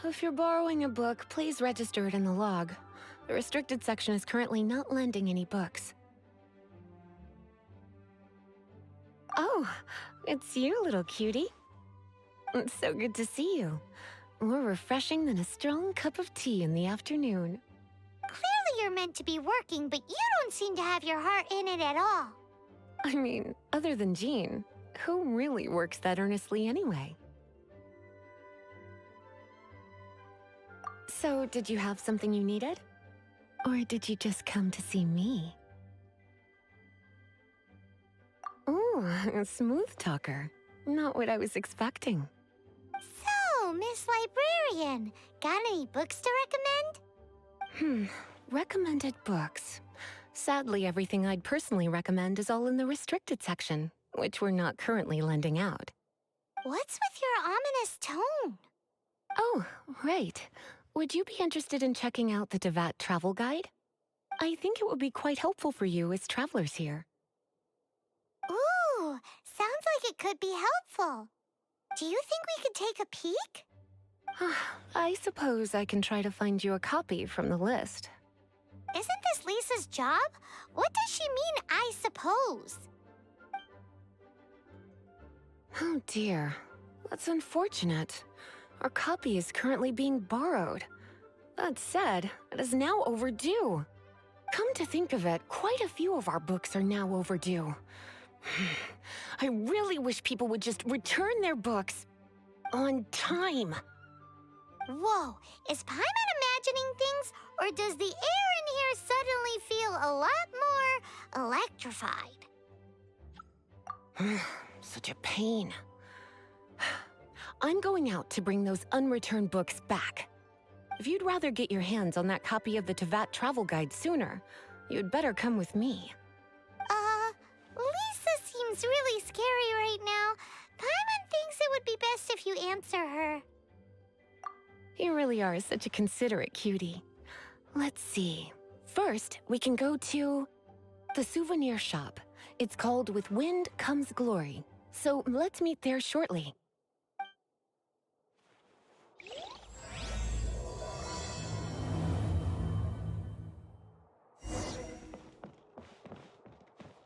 If you're borrowing a book, please register it in the log. The restricted section is currently not lending any books. Oh, it's you, little cutie. It's so good to see you. More refreshing than a strong cup of tea in the afternoon. Clearly you're meant to be working, but you don't seem to have your heart in it at all. I mean, other than Jean, who really works that earnestly anyway? So, did you have something you needed? Or did you just come to see me? Ooh, a smooth talker. Not what I was expecting. So, Miss Librarian, got any books to recommend? Recommended books. Sadly, everything I'd personally recommend is all in the restricted section, which we're not currently lending out. What's with your ominous tone? Oh, right. Would you be interested in checking out the Devat travel guide? I think it would be quite helpful for you as travelers here. Ooh, sounds like it could be helpful. Do you think we could take a peek? I suppose I can try to find you a copy from the list. Isn't this Lisa's job? What does she mean, I suppose? Oh dear, that's unfortunate. Our copy is currently being borrowed. That said, it is now overdue. Come to think of it, quite a few of our books are now overdue. I really wish people would just return their books on time. Whoa, is Paimon imagining things, or does the air in here suddenly feel a lot more electrified? Such a pain. I'm going out to bring those unreturned books back. If you'd rather get your hands on that copy of the Tevat travel guide sooner, you'd better come with me. Lisa seems really scary right now. Paimon thinks it would be best if you answer her. You really are such a considerate cutie. Let's see. First, we can go to the souvenir shop. It's called With Wind Comes Glory. So let's meet there shortly.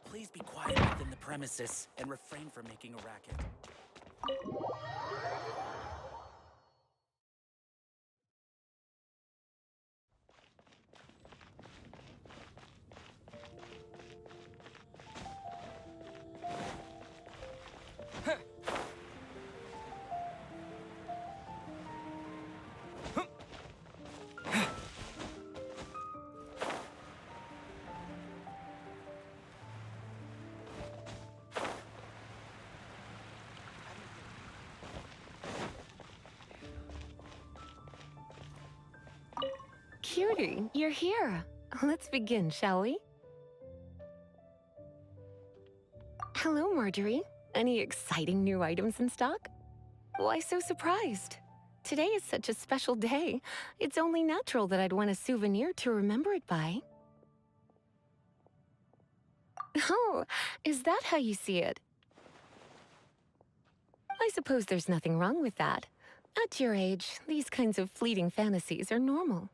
Please be quiet within the premises and refrain from making a racket. Cutie, you're here. Let's begin, shall we? Hello, Marjorie. Any exciting new items in stock? Why so surprised? Today is such a special day. It's only natural that I'd want a souvenir to remember it by. Oh, is that how you see it? I suppose there's nothing wrong with that. At your age, these kinds of fleeting fantasies are normal.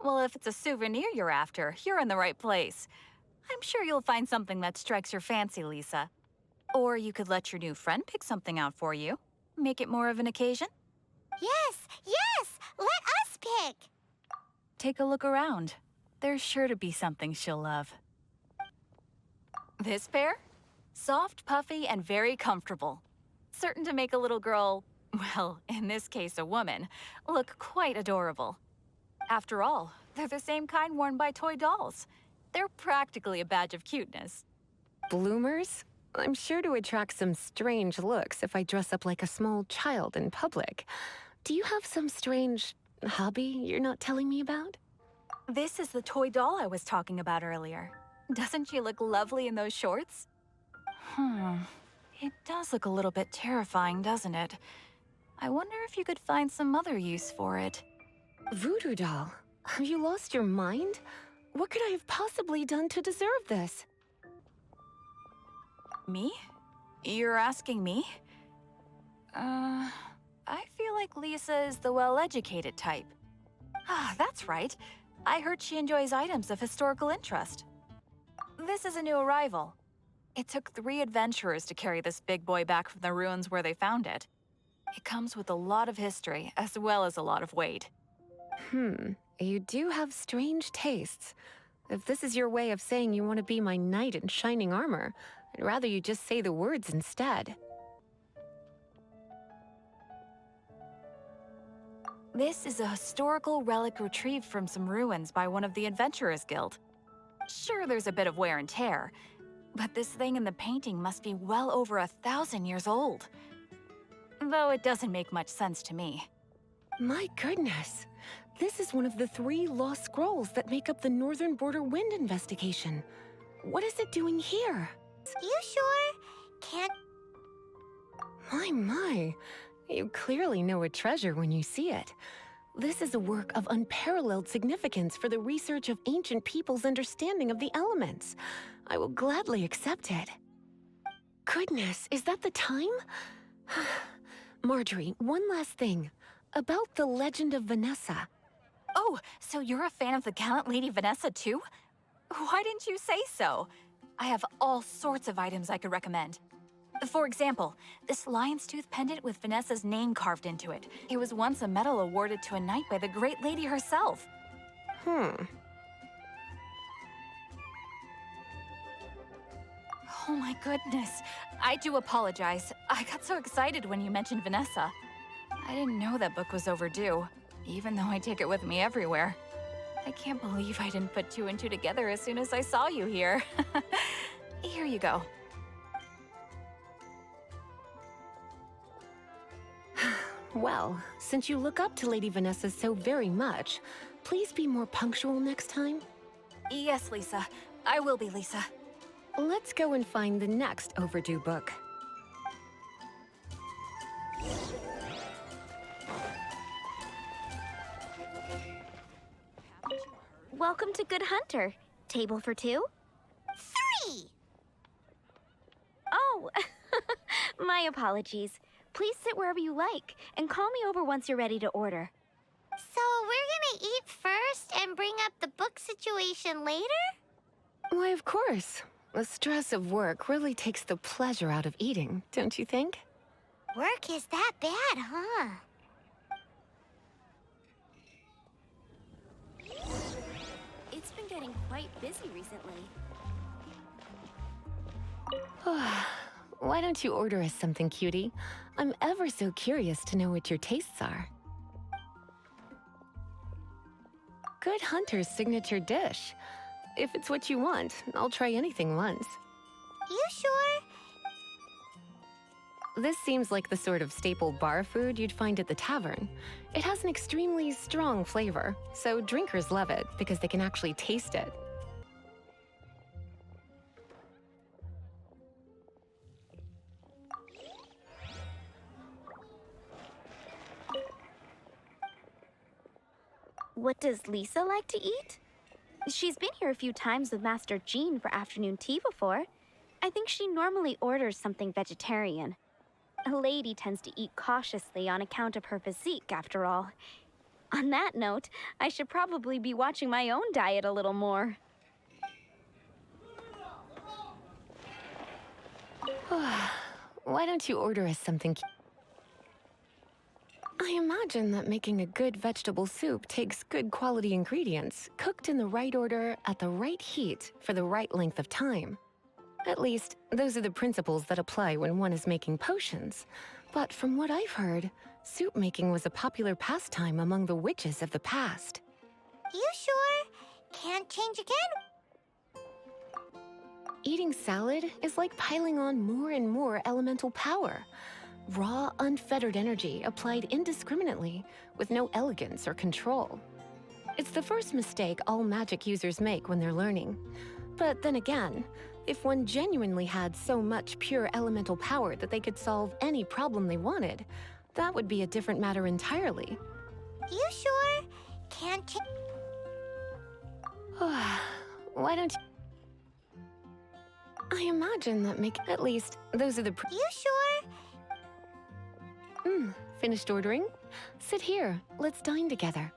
Well, if it's a souvenir you're after, you're in the right place. I'm sure you'll find something that strikes your fancy, Lisa. Or you could let your new friend pick something out for you. Make it more of an occasion. Yes! Let us pick! Take a look around. There's sure to be something she'll love. This pair? Soft, puffy, and very comfortable. Certain to make a little girl, well, in this case a woman, look quite adorable. After all, they're the same kind worn by toy dolls. They're practically a badge of cuteness. Bloomers? I'm sure to attract some strange looks if I dress up like a small child in public. Do you have some strange hobby you're not telling me about? This is the toy doll I was talking about earlier. Doesn't she look lovely in those shorts? It does look a little bit terrifying, doesn't it? I wonder if you could find some other use for it. Voodoo doll? Have you lost your mind? What could I have possibly done to deserve this? Me? You're asking me? I feel like Lisa is the well-educated type. Ah, that's right. I heard she enjoys items of historical interest. This is a new arrival. It took 3 adventurers to carry this big boy back from the ruins where they found it. It comes with a lot of history, as well as a lot of weight. You do have strange tastes. If this is your way of saying you want to be my knight in shining armor, I'd rather you just say the words instead. This is a historical relic retrieved from some ruins by one of the Adventurers Guild. Sure, there's a bit of wear and tear, but this thing in the painting must be well over 1,000 years old. Though it doesn't make much sense to me. My goodness. This is one of the 3 lost scrolls that make up the Northern Border Wind investigation. What is it doing here? You sure? Can't... My. You clearly know a treasure when you see it. This is a work of unparalleled significance for the research of ancient people's understanding of the elements. I will gladly accept it. Goodness, is that the time? Marjorie, one last thing. About the legend of Vanessa. Oh, so you're a fan of the gallant Lady Vanessa too? Why didn't you say so? I have all sorts of items I could recommend. For example, this lion's tooth pendant with Vanessa's name carved into it. It was once a medal awarded to a knight by the great lady herself. Hmm. Oh my goodness. I do apologize. I got so excited when you mentioned Vanessa. I didn't know that book was overdue, even though I take it with me everywhere. I can't believe I didn't put 2 and 2 together as soon as I saw you here. Here you go. Well, since you look up to Lady Vanessa so very much, please be more punctual next time. Yes, Lisa. I will be, Lisa. Let's go and find the next overdue book. Welcome to Good Hunter. Table for 2? 3! Oh, my apologies. Please sit wherever you like, and call me over once you're ready to order. So we're gonna eat first and bring up the book situation later? Why, of course. The stress of work really takes the pleasure out of eating, don't you think? Work is that bad, huh? It's been getting quite busy recently. Why don't you order us something, cutie? I'm ever so curious to know what your tastes are. Good Hunter's signature dish. If it's what you want, I'll try anything once. You sure? This seems like the sort of staple bar food you'd find at the tavern. It has an extremely strong flavor, so drinkers love it because they can actually taste it. What does Lisa like to eat? She's been here a few times with Master Jean for afternoon tea before. I think she normally orders something vegetarian. A lady tends to eat cautiously on account of her physique, after all. On that note, I should probably be watching my own diet a little more. Why don't you order us something? I imagine that making a good vegetable soup takes good quality ingredients, cooked in the right order, at the right heat, for the right length of time. At least, those are the principles that apply when one is making potions. But from what I've heard, soup making was a popular pastime among the witches of the past. You sure? Can't change again? Eating salad is like piling on more and more elemental power. Raw, unfettered energy applied indiscriminately, with no elegance or control. It's the first mistake all magic users make when they're learning. But then again, if one genuinely had so much pure elemental power that they could solve any problem they wanted, that would be a different matter entirely. You sure? Can't change. Why don't you... I imagine that at least those are the You sure? Finished ordering? Sit here, let's dine together.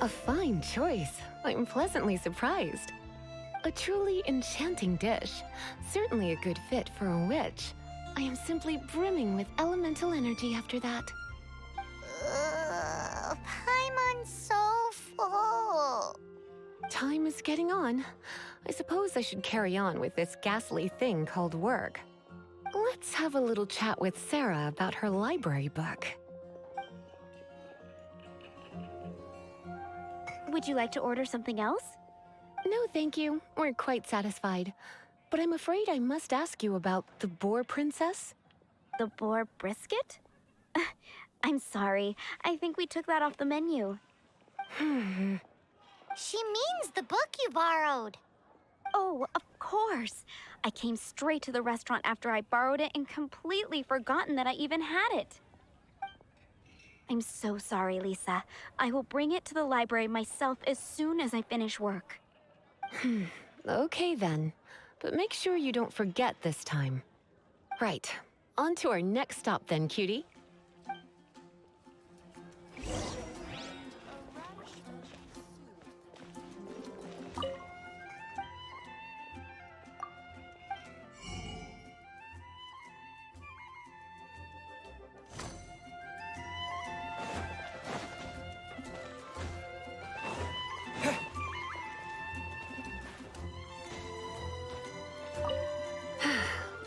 A fine choice. I'm pleasantly surprised. A truly enchanting dish. Certainly a good fit for a witch. I am simply brimming with elemental energy after that. Paimon's so full. Time is getting on. I suppose I should carry on with this ghastly thing called work. Let's have a little chat with Sarah about her library book. Would you like to order something else? No, thank you. We're quite satisfied. But I'm afraid I must ask you about the boar princess. The boar brisket? I'm sorry. I think we took that off the menu. She means the book you borrowed. Oh, of course. I came straight to the restaurant after I borrowed it and completely forgotten that I even had it. I'm so sorry, Lisa. I will bring it to the library myself as soon as I finish work. Okay then. But make sure you don't forget this time. Right. On to our next stop then, cutie.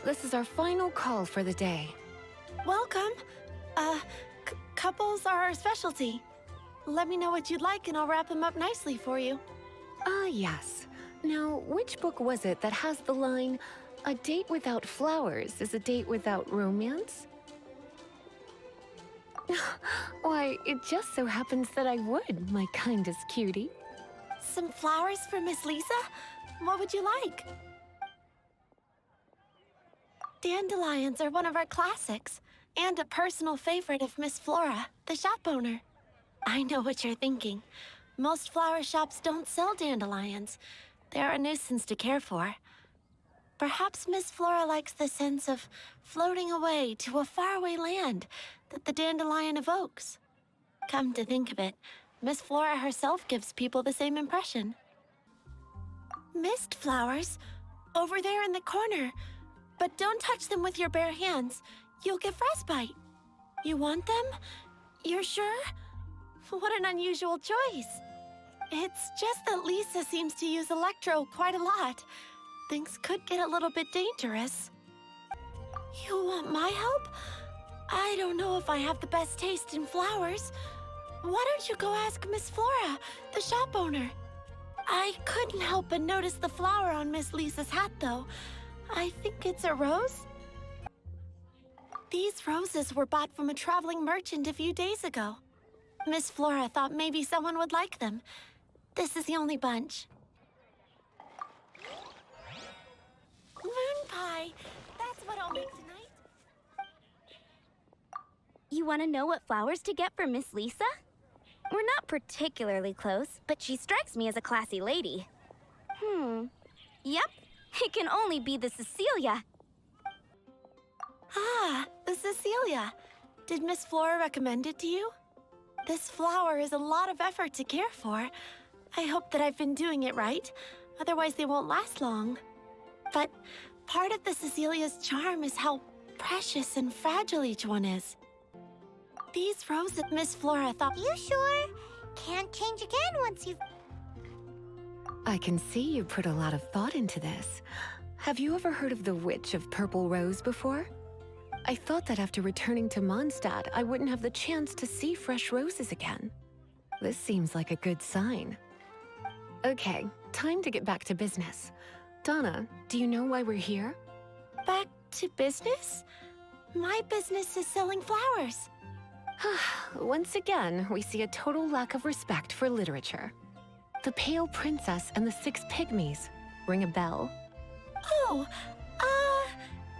This is our final call for the day. Welcome. Couples are our specialty. Let me know what you'd like and I'll wrap them up nicely for you. Yes. Now, which book was it that has the line, "A date without flowers is a date without romance"? Why, it just so happens that I would, my kindest cutie. Some flowers for Miss Lisa? What would you like? Dandelions are one of our classics, and a personal favorite of Miss Flora, the shop owner. I know what you're thinking. Most flower shops don't sell dandelions. They're a nuisance to care for. Perhaps Miss Flora likes the sense of floating away to a faraway land that the dandelion evokes. Come to think of it, Miss Flora herself gives people the same impression. Mist flowers, over there in the corner. But don't touch them with your bare hands. You'll get frostbite. You want them? You're sure? What an unusual choice. It's just that Lisa seems to use Electro quite a lot. Things could get a little bit dangerous. You want my help? I don't know if I have the best taste in flowers. Why don't you go ask Miss Flora, the shop owner? I couldn't help but notice the flower on Miss Lisa's hat, though. I think it's a rose? These roses were bought from a traveling merchant a few days ago. Miss Flora thought maybe someone would like them. This is the only bunch. Moon pie! That's what I'll make tonight. You want to know what flowers to get for Miss Lisa? We're not particularly close, but she strikes me as a classy lady. Yep. It can only be the Cecilia. Ah, the Cecilia. Did Miss Flora recommend it to you? This flower is a lot of effort to care for. I hope that I've been doing it right. Otherwise, they won't last long. But part of the Cecilia's charm is how precious and fragile each one is. These roses Miss Flora thought... You sure? can't change again once you've... I can see you put a lot of thought into this. Have you ever heard of the Witch of Purple Rose before? I thought that after returning to Mondstadt, I wouldn't have the chance to see fresh roses again. This seems like a good sign. Okay, time to get back to business. Donna, do you know why we're here? Back to business? My business is selling flowers. Once again, we see a total lack of respect for literature. The Pale Princess and the Six Pygmies. Ring a bell? Oh,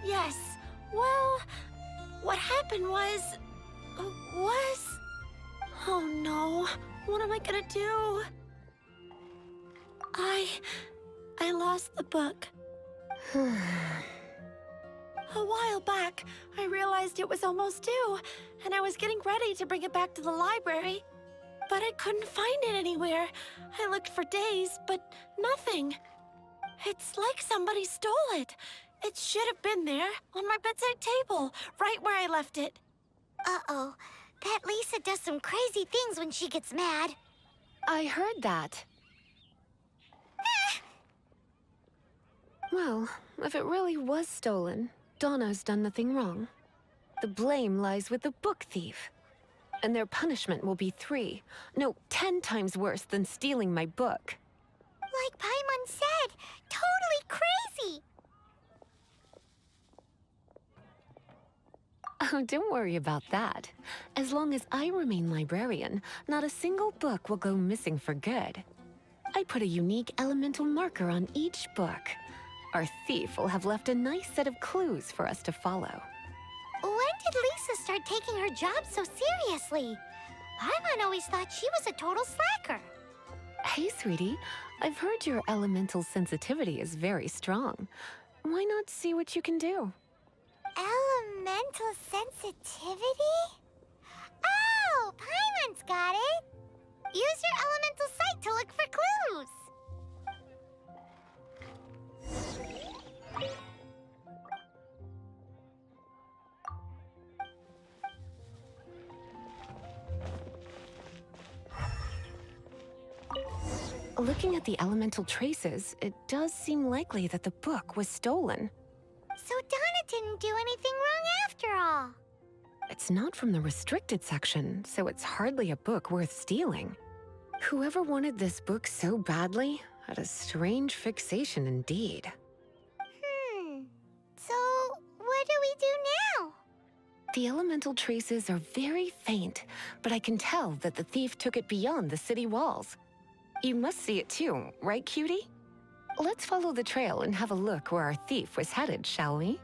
yes. Well, what happened was... Oh no, what am I gonna do? I lost the book. A while back, I realized it was almost due, and I was getting ready to bring it back to the library. But I couldn't find it anywhere. I looked for days, but nothing. It's like somebody stole it. It should have been there, on my bedside table, right where I left it. Uh-oh. That Lisa does some crazy things when she gets mad. I heard that. Well, if it really was stolen, Donna's done nothing wrong. The blame lies with the book thief. And their punishment will be 10 times worse than stealing my book. Like Paimon said, totally crazy. Oh, don't worry about that. As long as I remain librarian, not a single book will go missing for good. I put a unique elemental marker on each book. Our thief will have left a nice set of clues for us to follow. When did Lisa start taking her job so seriously? Paimon always thought she was a total slacker. Hey, sweetie. I've heard your elemental sensitivity is very strong. Why not see what you can do? Elemental sensitivity? Oh, Paimon's got it! Use your elemental sight to look for clues! Looking at the elemental traces, it does seem likely that the book was stolen. So Donna didn't do anything wrong after all. It's not from the restricted section, so it's hardly a book worth stealing. Whoever wanted this book so badly had a strange fixation indeed. So what do we do now? The elemental traces are very faint, but I can tell that the thief took it beyond the city walls. You must see it too, right, cutie? Let's follow the trail and have a look where our thief was headed, shall we?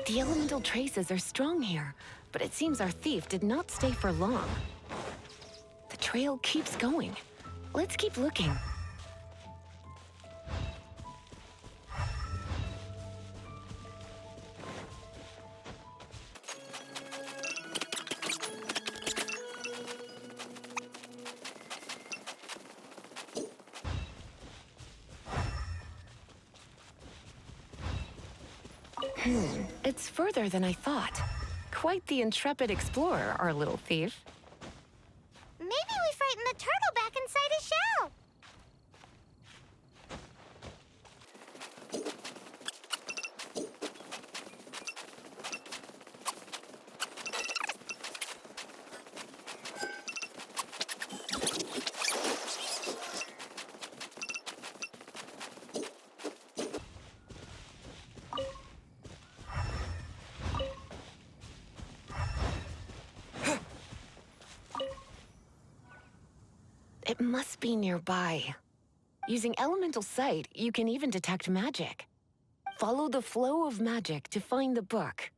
The elemental traces are strong here, but it seems our thief did not stay for long. The trail keeps going. Let's keep looking. It's further than I thought. Quite the intrepid explorer, our little thief. Maybe we frightened the turtle back inside his shell. It must be nearby. Using elemental sight, you can even detect magic. Follow the flow of magic to find the book.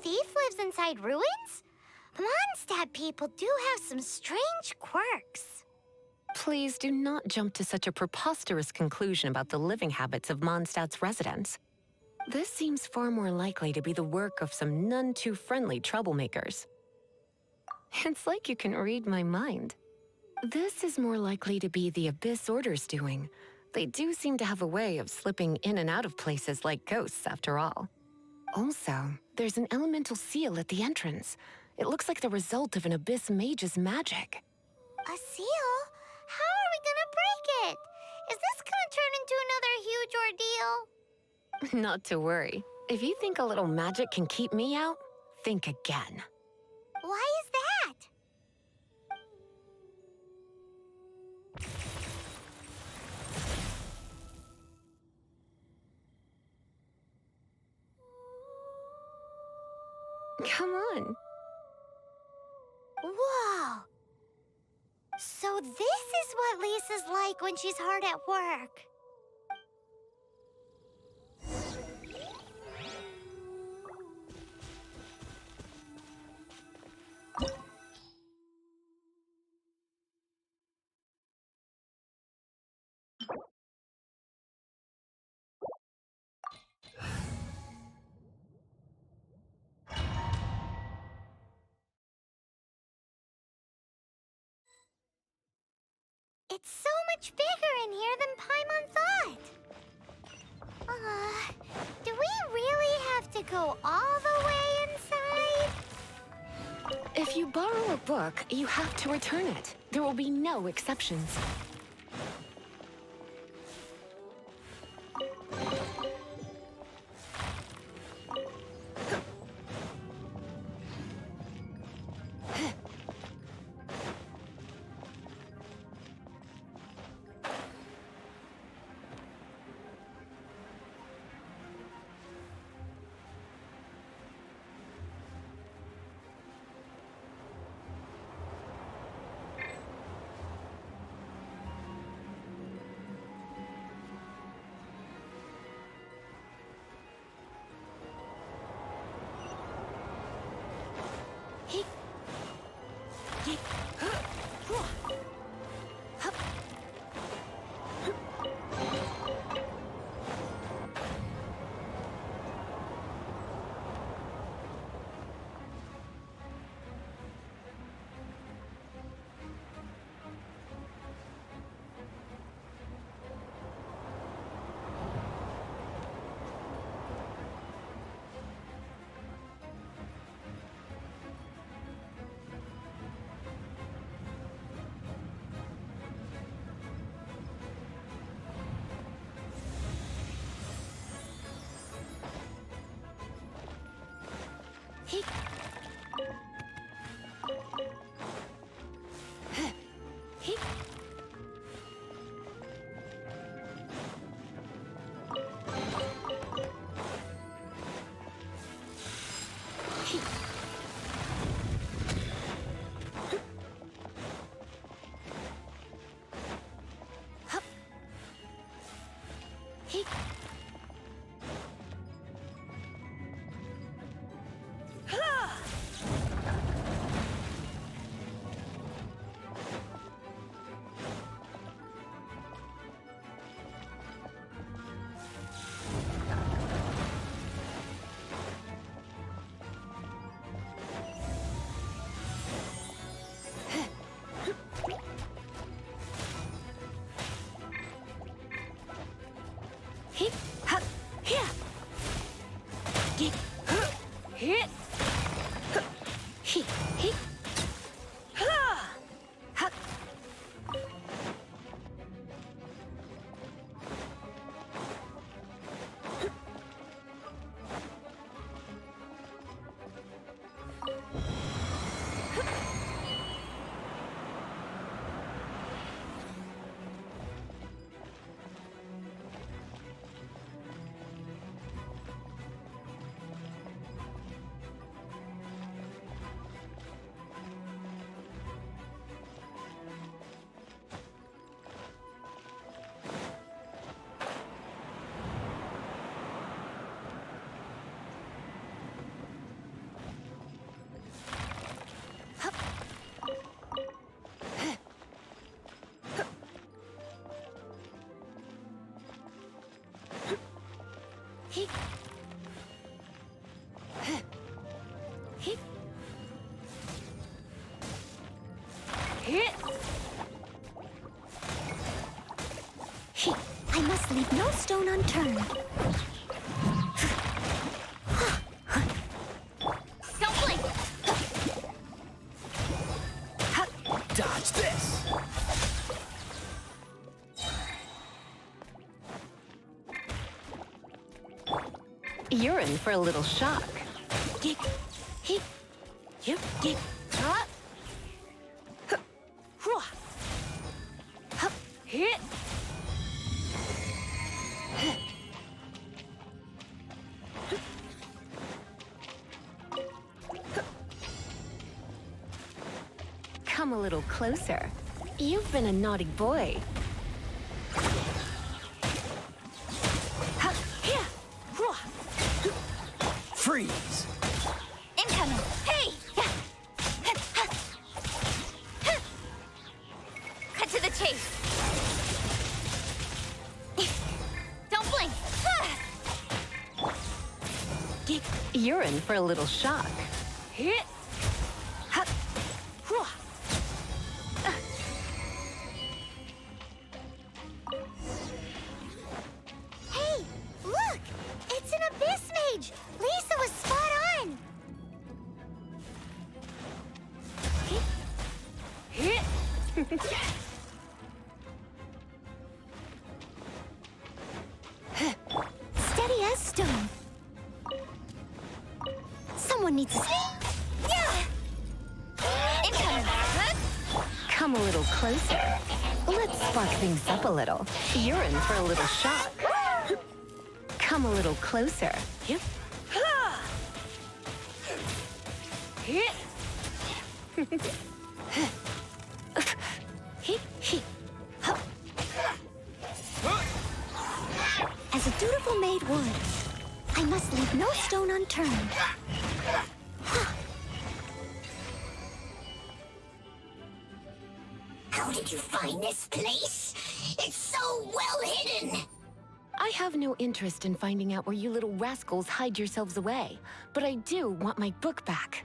thief lives inside ruins? Mondstadt people do have some strange quirks. Please do not jump to such a preposterous conclusion about the living habits of Mondstadt's residents. This seems far more likely to be the work of some none-too-friendly troublemakers. It's like you can read my mind. This is more likely to be the Abyss Order's doing. They do seem to have a way of slipping in and out of places like ghosts, after all. Also, there's an elemental seal at the entrance. It looks like the result of an Abyss mage's magic. A seal? How are we gonna break it? Is this gonna turn into another huge ordeal? Not to worry. If you think a little magic can keep me out, think again. Why is that? Come on. Whoa! So this is what Lisa's like when she's hard at work. It's so much bigger in here than Paimon thought. Do we really have to go all the way inside? If you borrow a book, you have to return it. There will be no exceptions. I must leave no stone unturned. Don't blink! Dodge this! You're in for a little shock. Come a little closer. You've been a naughty boy. Freeze! Incoming! Hey! Cut to the chase! Don't blink! You're in for a little shock. Hey! Look! It's an abyss mage! Lisa was spot on! Steady as stone. Someone needs to... Yeah! Incoming! Come a little closer. Let's spark things up a little. You're in for a little shock. Come a little closer. As a dutiful maid would, I must leave no stone unturned. How did you find this place? It's so well hidden! I have no interest in finding out where you little rascals hide yourselves away, but I do want my book back.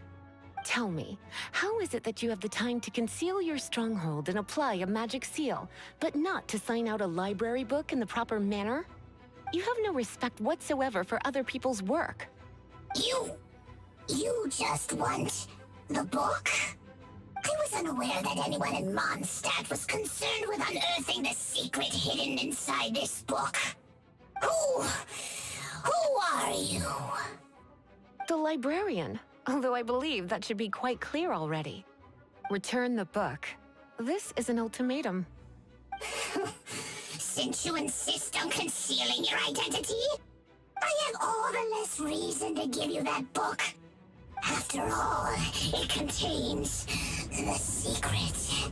Tell me, how is it that you have the time to conceal your stronghold and apply a magic seal, but not to sign out a library book in the proper manner? You have no respect whatsoever for other people's work. You just want the book? I was unaware that anyone in Mondstadt was concerned with unearthing the secret hidden inside this book. Who are you? The librarian, although I believe that should be quite clear already. Return the book. This is an ultimatum. Since you insist on concealing your identity, I have all the less reason to give you that book. After all, it contains the secret.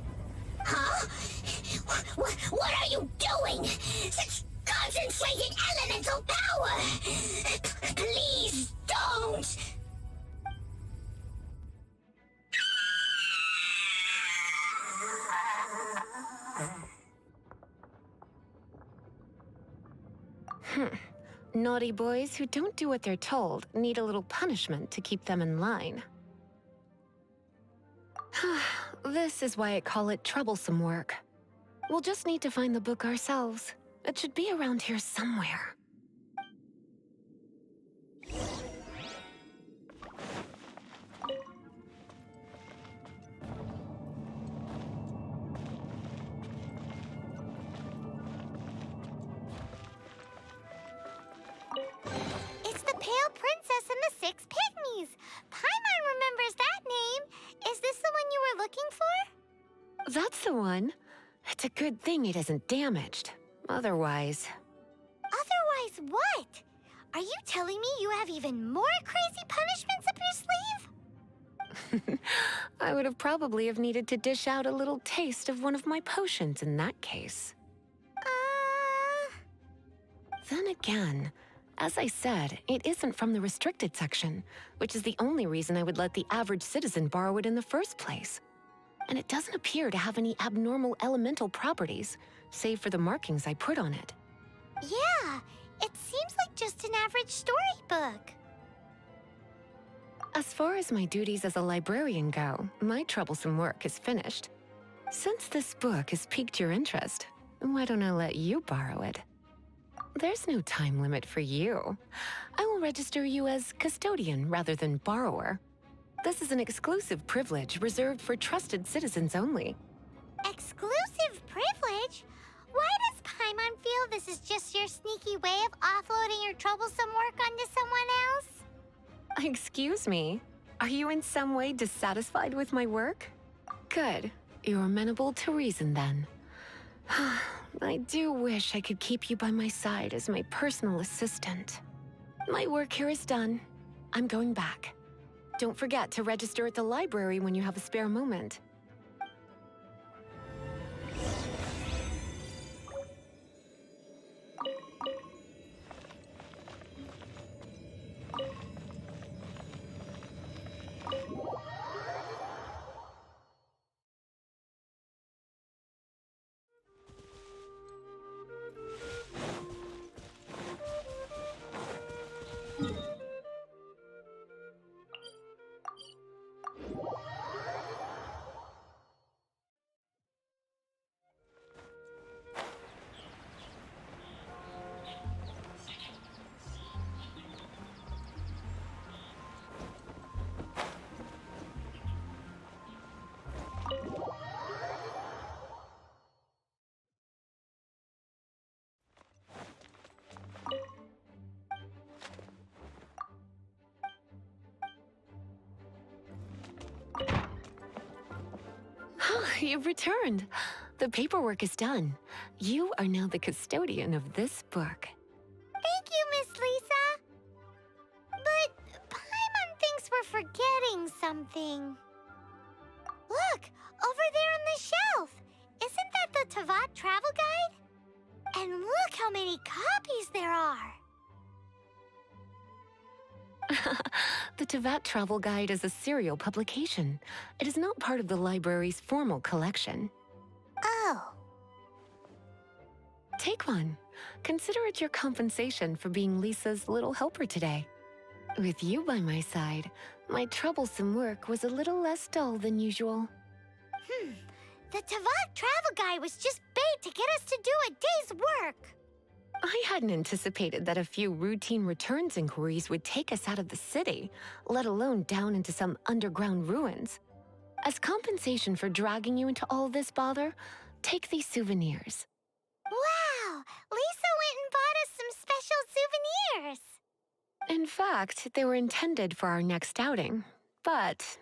Huh? What are you doing? Such concentrated elemental power! Please don't! Naughty boys who don't do what they're told need a little punishment to keep them in line. This is why I call it troublesome work. We'll just need to find the book ourselves. It should be around here somewhere. It's the Pale Princess and the Six Pygmies. Paimon remembers that name. Is this the one you were looking for? That's the one. It's a good thing it isn't damaged. Otherwise... Otherwise what? Are you telling me you have even more crazy punishments up your sleeve? I would have probably have needed to dish out a little taste of one of my potions in that case. Then again, as I said, it isn't from the restricted section, which is the only reason I would let the average citizen borrow it in the first place. And it doesn't appear to have any abnormal elemental properties, save for the markings I put on it. Yeah, It seems like just an average storybook. As far as my duties as a librarian go, my troublesome work is finished. Since this book has piqued your interest, why don't I let you borrow it? There's no time limit for you. I will register you as custodian rather than borrower. This is an exclusive privilege reserved for trusted citizens only. Exclusive privilege? Why does Paimon feel this is just your sneaky way of offloading your troublesome work onto someone else? Excuse me, are you in some way dissatisfied with my work? Good, you're amenable to reason then. I do wish I could keep you by my side as my personal assistant. My work here is done. I'm going back. Don't forget to register at the library when you have a spare moment. You've returned. The paperwork is done. You are now the custodian of this book. Thank you, Miss Lisa. But Paimon thinks we're forgetting something. Look, over there on the shelf. Isn't that the Tavat travel guide? And look how many copies there are. The Tavat Travel Guide is a serial publication. It is not part of the library's formal collection. Oh. Take one. Consider it your compensation for being Lisa's little helper today. With you by my side, my troublesome work was a little less dull than usual. The Tavat travel guide was just bait to get us to do a day's work. I hadn't anticipated that a few routine returns inquiries would take us out of the city, let alone down into some underground ruins. As compensation for dragging you into all this bother, take these souvenirs. Wow! Lisa went and bought us some special souvenirs. In fact, they were intended for our next outing. But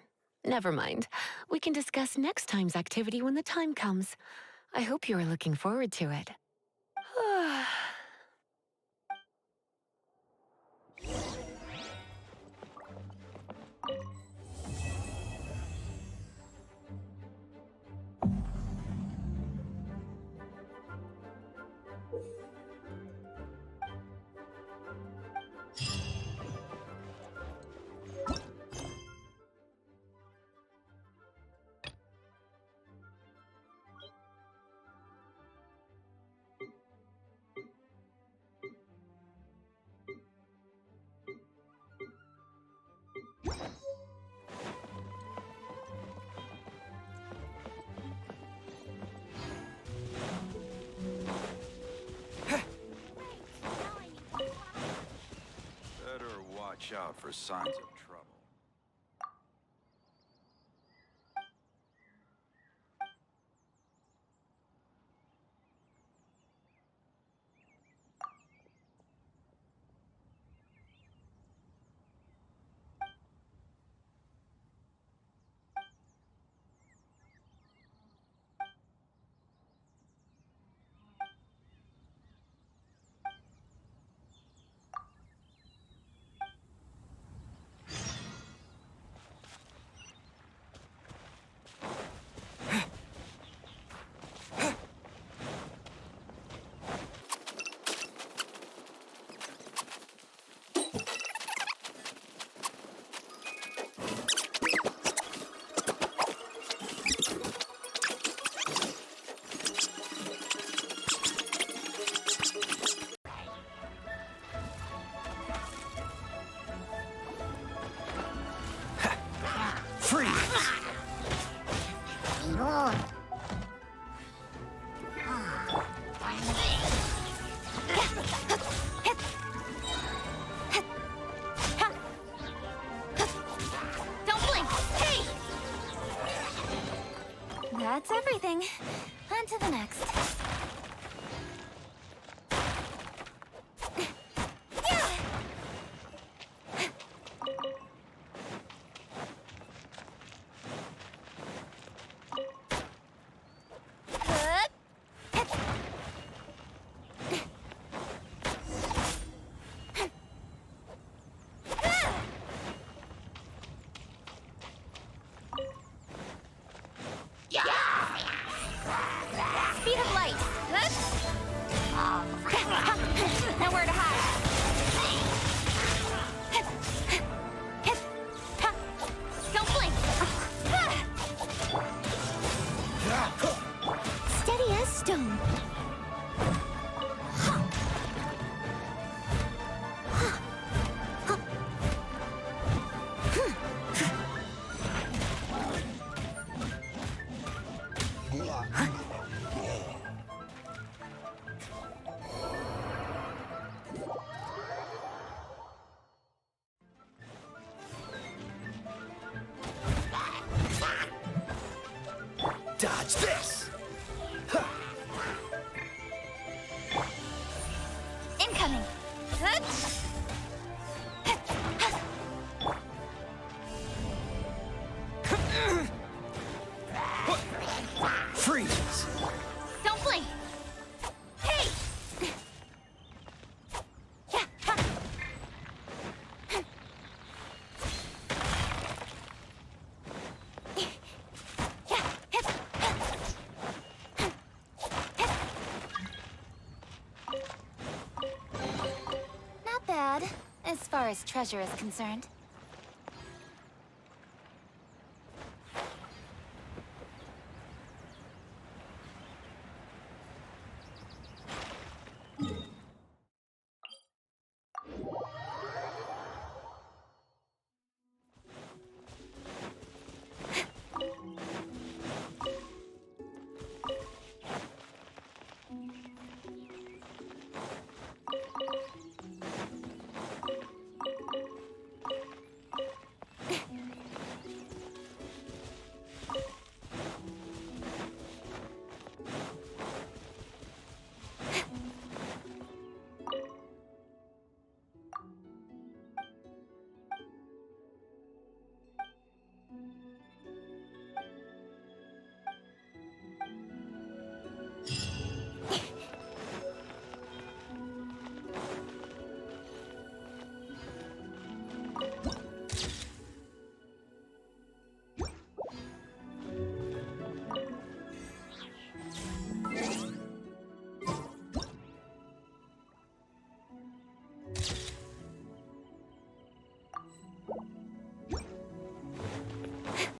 never mind. We can discuss next time's activity when the time comes. I hope you are looking forward to it. Watch out for signs of trouble. to the next. Speed of light. Nowhere to hide. Don't blink. Steady as stone. Dodge this! Incoming. Freeze! Don't blink. Hey! Not bad, as far as treasure is concerned.